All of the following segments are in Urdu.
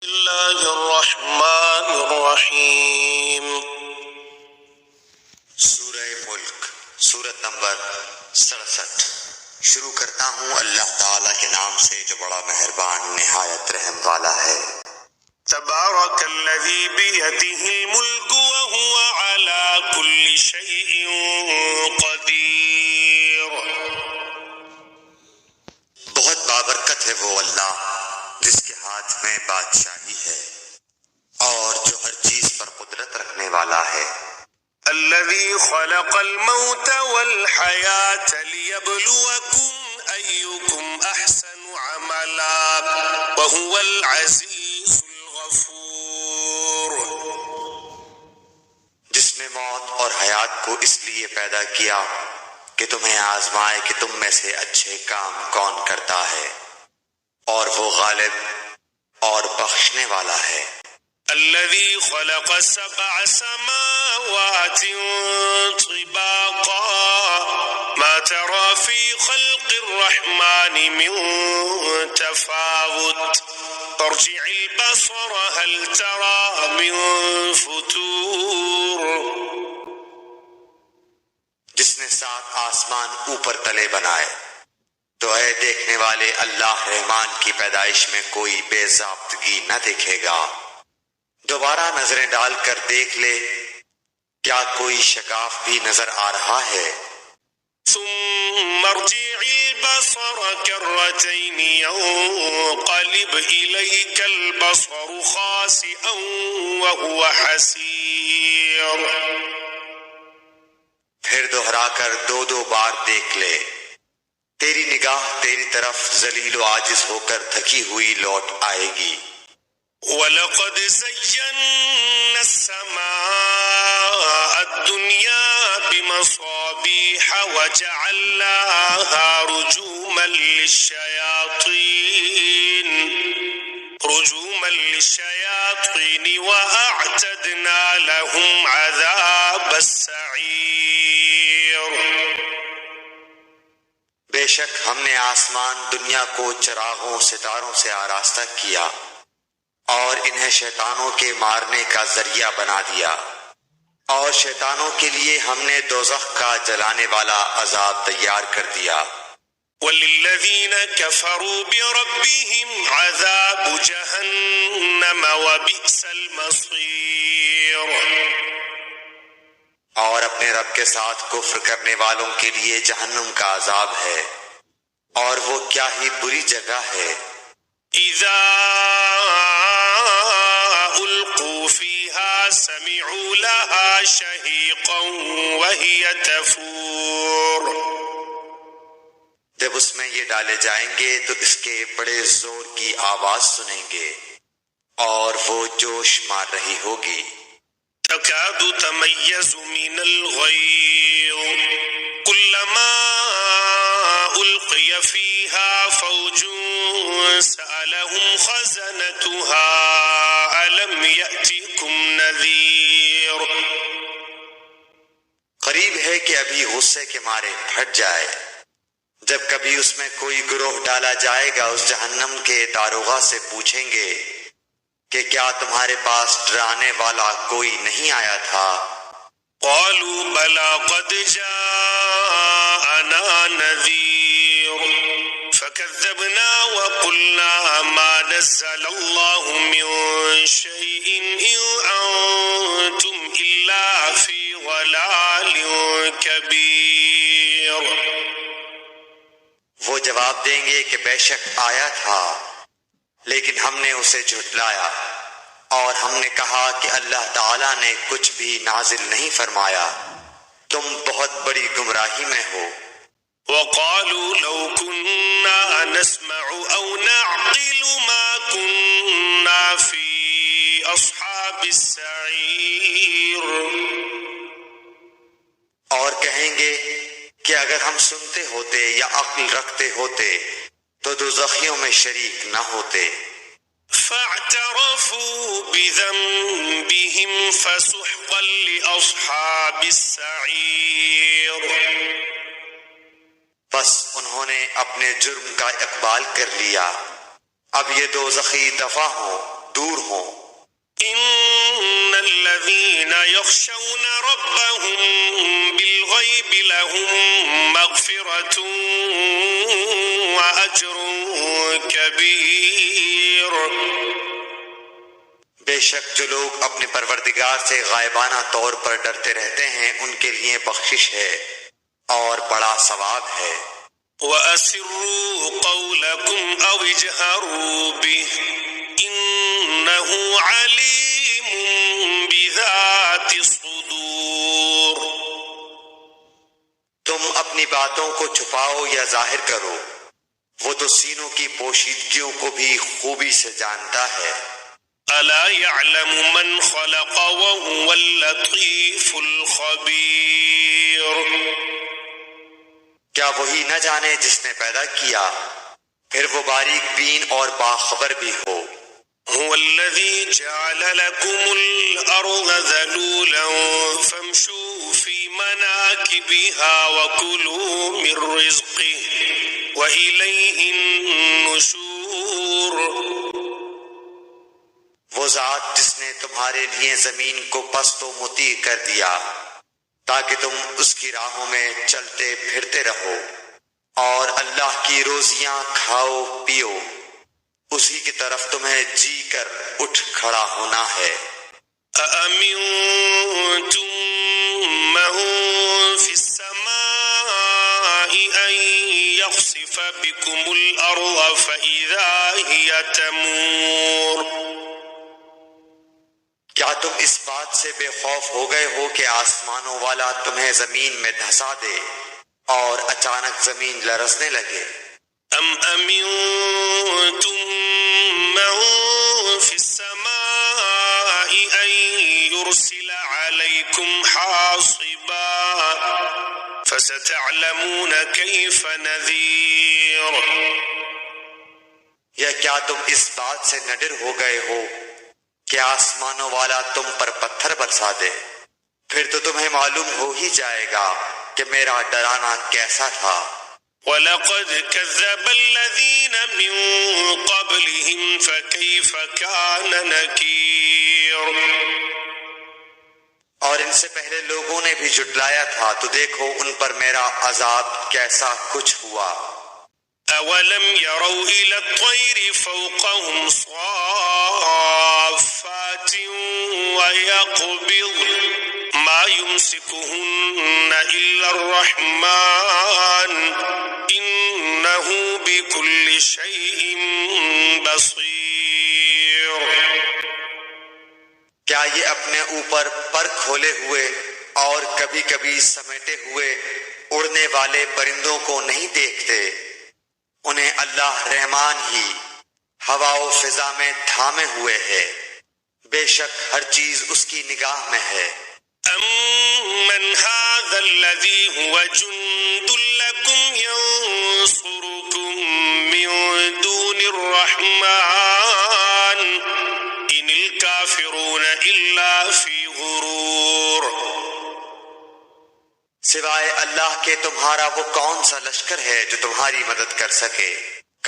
اللہ الرحمن الرحیم۔ سورہ ملک، سورت نمبر 67۔ شروع کرتا ہوں اللہ تعالیٰ کے نام سے جو بڑا مہربان نہایت رحم والا ہے۔ تبارک الذی بیدہ الملک وہو علی کل شیء قدیر۔ بہت بابرکت ہے وہ اللہ جس کے ہاتھ میں بادشاہی ہے اور جو ہر چیز پر قدرت رکھنے والا ہے۔ الذی خلق الموت والحیاة لیبلوکم ایکم احسن عملا وہو العزیز الغفور۔ جس نے موت اور حیات کو اس لیے پیدا کیا کہ تمہیں آزمائے کہ تم میں سے اچھے کام کون کرتا ہے، اور وہ غالب اور بخشنے والا ہے۔ الذي خلق 7 سماوات طباقا ما ترى في خلق الرحمن من تفاوت فارجع البصر هل ترى من فطور۔ جس نے 7 آسمان اوپر تلے بنائے تو اے دیکھنے والے اللہ رحمان کی پیدائش میں کوئی بے ضابطگی نہ دیکھے گا۔ دوبارہ نظریں ڈال کر دیکھ لے، کیا کوئی شگاف بھی نظر آ رہا ہے؟ ثم ارجع البصر كرتين ينقلب إليك البصر خاسئا وهو حسير۔ پھر دوہرا کر 2 بار دیکھ لے، تیری نگاہ تیری طرف ذلیل و عاجز ہو کر تھکی ہوئی لوٹ آئے گی۔ وَلَقَدْ زَيَّنَّا السَّمَاءَ الدُّنْيَا بِمَصَابِيحَ وَجَعَلْنَاهَا رُجُومًا لِلشَّيَاطِينِ وَأَعْتَدْنَا لَهُمْ عَذَابَ السَّعِيرِ۔ بے شک ہم نے آسمان دنیا کو چراغوں ستاروں سے آراستہ کیا اور انہیں شیطانوں کے مارنے کا ذریعہ بنا دیا، اور شیطانوں کے لیے ہم نے دوزخ کا جلانے والا عذاب تیار کر دیا۔ وَلِلَّذِينَ كَفَرُوا بِرَبِّهِمْ عَذَابُ جَهَنَّمَ وَبِئْسَ الْمَصِيرُ۔ اور اپنے رب کے ساتھ کفر کرنے والوں کے لیے جہنم کا عذاب ہے، اور وہ کیا ہی بری جگہ ہے۔ اذا القوا فيها سمعوا لها شهيقا وهي تفور۔ جب اس میں یہ ڈالے جائیں گے تو اس کے بڑے زور کی آواز سنیں گے اور وہ جوش مار رہی ہوگی۔ تكاد تميز من الغيظ كلما ألقي فيها فوج سألهم خزنتها ألم يأتكم نذير۔ قریب ہے کہ ابھی غصے کے مارے پھٹ جائے، جب کبھی اس میں کوئی گروہ ڈالا جائے گا اس جہنم کے داروغہ سے پوچھیں گے کہ کیا تمہارے پاس ڈرانے والا کوئی نہیں آیا تھا؟ قالوا بلى قد جاءنا نذير فكذبنا وقلنا ما نزل الله من شيء إن أنتم إلا في ضلال كبير۔ وہ جواب دیں گے کہ بے شک آیا تھا لیکن ہم نے اسے جھٹلایا، اور ہم نے کہا کہ اللہ تعالیٰ نے کچھ بھی نازل نہیں فرمایا، تم بہت بڑی گمراہی میں ہو۔ وقالوا لو كنا نسمع أو نعقل ما كنا في أصحاب السعير۔ اور کہیں گے کہ اگر ہم سنتے ہوتے یا عقل رکھتے ہوتے تو دوزخیوں میں شریک نہ ہوتے۔ فاعترفوا بذنبهم فسحقا لأصحاب السعير۔ بس انہوں نے اپنے جرم کا اقبال کر لیا، اب یہ دوزخی دفع ہوں، دور يخشون ربهم بالغيب لهم مغفرة وأجر كبير. بے شک جو لوگ اپنے پروردگار سے غائبانہ طور پر ڈرتے رہتے ہیں ان کے لیے بخشش ہے اور بڑا ثواب ہے. وَأَسِرُّوا قَوْلَكُمْ أَوْ اجْهَرُوا بِهِ إِنَّهُ عَلِيمٌ بِذَاتِ الصُّدُورِ. تم اپنی باتوں کو چھپاؤ یا ظاہر کرو، وہ تو سینوں کی پوشیدگیوں کو بھی خوبی سے جانتا ہے. أَلَا يَعْلَمُ مَنْ خَلَقَ وَهُوَ اللَّطِيفُ الْخَبِيرُ. کیا وہی نہ جانے جس نے پیدا کیا، پھر وہ باریک بین اور باخبر بھی ہو. هو الذي جعل لكم الأرض ذلولا فامشوا في مناكبها وكلوا من رزقه وإليه النشور. وہ ذات جس نے تمہارے لیے زمین کو پست و مطیع کر دیا تاکہ تم اس کی راہوں میں چلتے پھرتے رہو، اور اللہ کی روزیاں کھاؤ پیو، اسی کی طرف تمہیں جی کر اٹھ کھڑا ہونا ہے. أَأَمِنتُم مَّن فِي السَّمَاءِ أَن يَخْسِفَ بِكُمُ الْأَرْضَ فَإِذَا هِيَ تَمُورُ. کیا تم اس بات سے بے خوف ہو گئے ہو کہ آسمانوں والا تمہیں زمین میں دھسا دے اور اچانک زمین لرزنے لگے؟ أَمْ أَمِنتُم مَّن فِي السَّمَاءِ أَن يُرْسِلَ عَلَيْكُمْ حَاصِبًا فَسَتَعْلَمُونَ كَيْفَ نَذِيرِ. یا کیا تم اس بات سے نڈر ہو گئے ہو کہ آسمانوں والا تم پر پتھر برسا دے؟ پھر تو تمہیں معلوم ہو ہی جائے گا کہ میرا ڈرانا کیسا تھا. وَلَقَدْ كَذَّبَ الَّذِينَ مِن قَبْلِهِمْ فَكَيْفَ كَانَ نَكِيرِ. اور ان سے پہلے لوگوں نے بھی جھٹلایا تھا، تو دیکھو ان پر میرا عذاب کیسا کچھ ہوا. أَوَلَمْ يَرَوْا إِلَى الطَّيْرِ فَوْقَهُمْ صَافَّاتٍ وَيَقْبِضْنَ مَا يُمْسِكُهُنَّ إِلَّا الرَّحْمَنُ إِنَّهُ بِكُلِّ شَيْءٍ بَصِيرٌ. کیا یہ اپنے اوپر پر کھولے ہوئے اور کبھی کبھی سمیٹے ہوئے اڑنے والے پرندوں کو نہیں دیکھتے؟ انہیں اللہ رحمان ہی ہوا و فضا میں تھامے ہوئے ہے، بے شک ہر چیز اس کی نگاہ میں ہے. أَمَّنْ هَذَا الَّذِي هُوَ جُندٌ لَكُمْ يَنصُرُكُم مِّن دُونِ الرَّحْمَنِ إِنِ الْكَافِرُونَ إِلَّا فِي غُرُورٍ. سوائے اللہ کے تمہارا وہ کون سا لشکر ہے جو تمہاری مدد کر سکے؟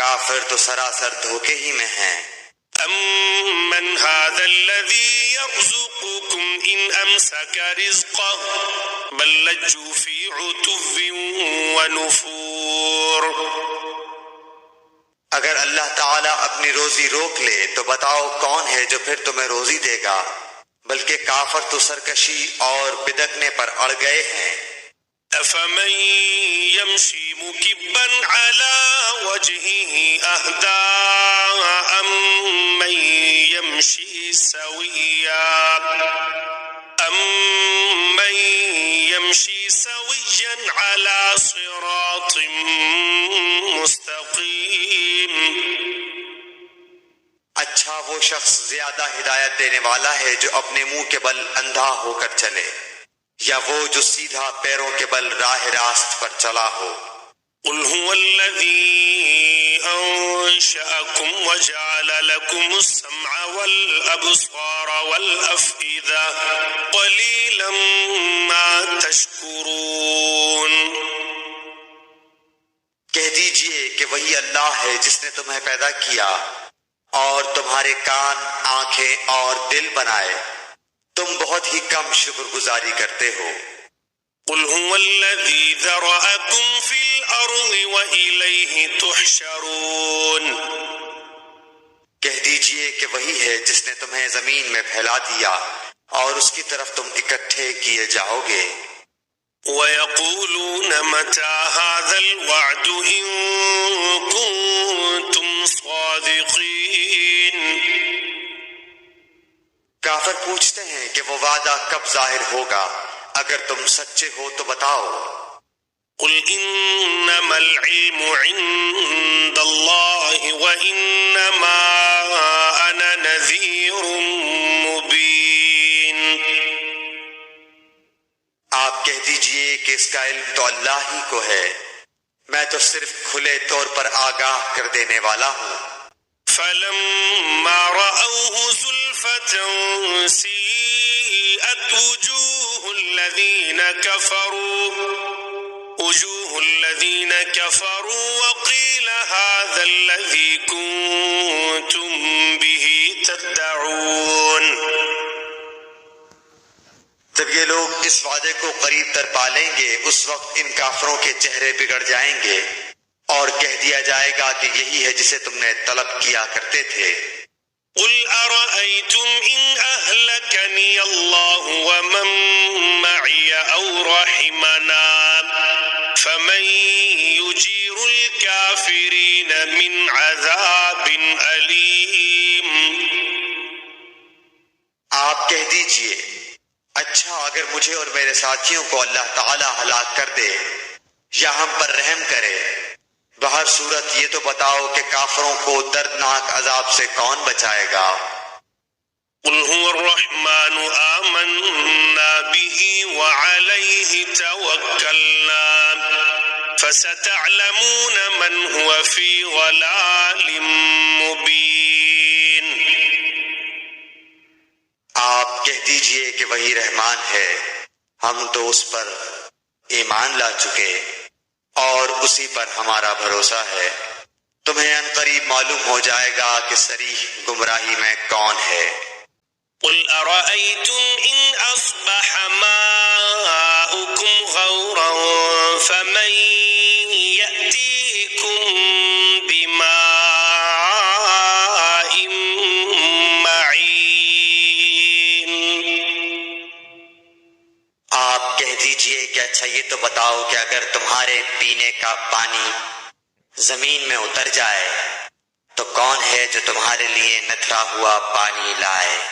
کافر تو سراسر دھوکے ہی میں ہیں. أَمَّنْ هَذَا الَّذِي يَرْزُقُكُمْ إِنْ أَمْسَكَ رِزْقَهُ بَل لَّجُّوا فِي عُتُوٍّ وَنُفُورٍ. اگر اللہ تعالیٰ اپنی روزی روک لے تو بتاؤ کون ہے جو پھر تمہیں روزی دے گا؟ بلکہ کافر تو سرکشی اور بدکنے پر اڑ گئے ہیں. أَفَمَن يَمْشِي مُكِبًّا عَلَى وَجْهِهِ أَهْدَىٰ أَمَّن يَمْشِي سَوِيًّا عَلَى صِرَاطٍ مُّسْتَقِيمٍ. اچھا وہ شخص زیادہ ہدایت دینے والا ہے جو اپنے منہ کے بل اندھا ہو کر چلے، یا وہ جو سیدھا پیروں کے بل راہ راست پر چلا ہو. قُلْ هُوَ الَّذِي أَنشَأَكُمْ وَجَعَلَ لَكُمُ السَّمْعَ وَالْأَبْصَارَ وَالْأَفْئِدَةَ قَلِيلًا مَا تَشْكُرُونَ. کہہ دیجئے کہ وہی اللہ ہے جس نے تمہیں پیدا کیا اور تمہارے کان، آنکھیں اور دل بنائے، تم بہت ہی کم شکر گزاری کرتے ہو۔ قل هو الذي ذرأكم في الأرض وإليه تحشرون۔ کہہ دیجئے کہ وہی ہے جس نے تمہیں زمین میں پھیلا دیا اور اس کی طرف تم اکٹھے کیے جاؤ گے۔ وَيَقُولُونَ مَتَى هَذَا الْوَعْدُ إِن كُنتُمْ صَادِقِينَ۔ کافر پوچھتے ہیں کہ وہ وعدہ کب ظاہر ہوگا، اگر تم سچے ہو تو بتاؤ۔ قُلْ إِنَّمَا الْعِلْمُ عِندَ اللَّهِ وَإِنَّمَا أَنَا نَذِيرٌ مُبِينٌ۔ آپ کہہ دیجئے کہ اس کا علم تو اللہ ہی کو ہے، میں تو صرف کھلے طور پر آگاہ کر دینے والا ہوں۔ فَلَمَّا رَأَوْهُ زُلْفَةً سِيئَتْ وُجُوهُ الَّذِينَ كَفَرُوا وَقِيلَ هَذَا الَّذِي كُنتُم بِهِ تَدَّعُونَ۔ جب یہ لوگ اس وعدے کو قریب تر پالیں گے، اس وقت ان کافروں کے چہرے بگڑ جائیں گے اور کہہ دیا جائے گا کہ یہی ہے جسے تم نے طلب کیا کرتے تھے۔ قُلْ أَرَأَيْتُمْ إِنْ أَهْلَكَنِيَ اللَّهُ وَمَن مَّعِيَ أَوْ رَحِمَنَا فَمَن يُجِيرُ الْكَافِرِينَ مِنْ عَذَابٍ أَلِيمٍ۔ آپ کہہ دیجئے اچھا اگر مجھے اور میرے ساتھیوں کو اللہ تعالی ہلاک کر دے یا ہم پر رحم کرے، بہر صورت یہ تو بتاؤ کہ کافروں کو دردناک عذاب سے کون بچائے گا؟ قُلْ هُوَ الرَّحْمَنُ آمَنَّا بِهِ وَعَلَيْهِ تَوَكَّلْنَا فَسَتَعْلَمُونَ مَنْ هُوَ فِي ضَلَالٍ مُبِينٍ۔ آپ کہہ دیجئے کہ وہی رحمان ہے، ہم تو اس پر ایمان لا چکے اور اسی پر ہمارا بھروسہ ہے۔ تمہیں ان قریب معلوم ہو جائے گا کہ صریح گمراہی میں کون ہے۔ قُلْ أَرَأَيْتُمْ إِنْ أَصْبَحَ مَاؤُكُمْ غَوْرًا فَمَن يَأْتِيكُم بِمَاءٍ مَّعِينٍ۔ آپ کہہ دیجئے کہ اچھا یہ تو بتاؤ کہ اگر تمہارے پینے کا پانی زمین میں اتر جائے تو کون ہے جو تمہارے لیے نتھرا ہوا پانی لائے؟